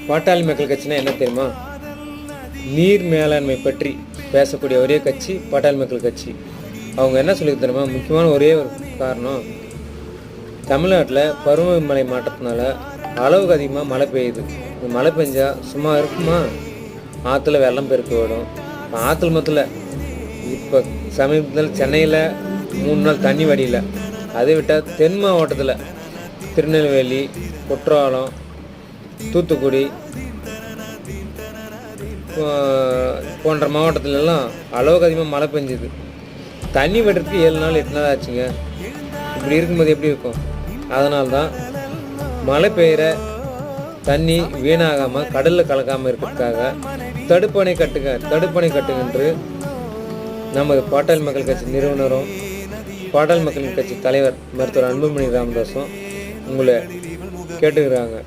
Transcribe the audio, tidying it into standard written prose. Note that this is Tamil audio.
பாட்டாளி மக்கள் கட்சினா என்ன தெரியுமா? நீர் மேலாண்மை பற்றி பேசக்கூடிய ஒரே கட்சி பாட்டாளி மக்கள் கட்சி. அவங்க என்ன சொல்லி தெரியுமா? முக்கியமான ஒரே ஒரு காரணம், தமிழ்நாட்டில் பருவமழை மாற்றத்தினால அளவுக்கு அதிகமாக மழை பெய்யுது. மழை பெஞ்சால் சும்மா இருக்குமா? ஆற்றுல வெள்ளம் பெருக்கு விடும். ஆற்றுல மொத்தத்தில் இப்போ சமீபத்தில் சென்னையில் 3 நாள் தண்ணி வடியல. அதை விட்டால் தென் மாவட்டத்தில் திருநெல்வேலி, குற்றாலம், தூத்துக்குடி போன்ற மாவட்டத்திலெல்லாம் அளவுக்கு அதிகமாக மழை பெஞ்சுது. தண்ணி விடுறதுக்கு 7 நாள் 8 நாள் ஆச்சுங்க. இப்படி இருக்கும்போது எப்படி இருக்கும்? அதனால்தான் மழை பெய்கிற தண்ணி வீணாகாமல் கடலில் கலக்காமல் இருக்கிறதுக்காக தடுப்பணை கட்டுங்கன்று நமது பாட்டாளி மக்கள் கட்சி நிறுவனரும் பாட்டாளி மக்கள் கட்சி தலைவர் மருத்துவர் அன்புமணி ராமதாஸும் உங்களை கேட்டுக்கிறாங்க.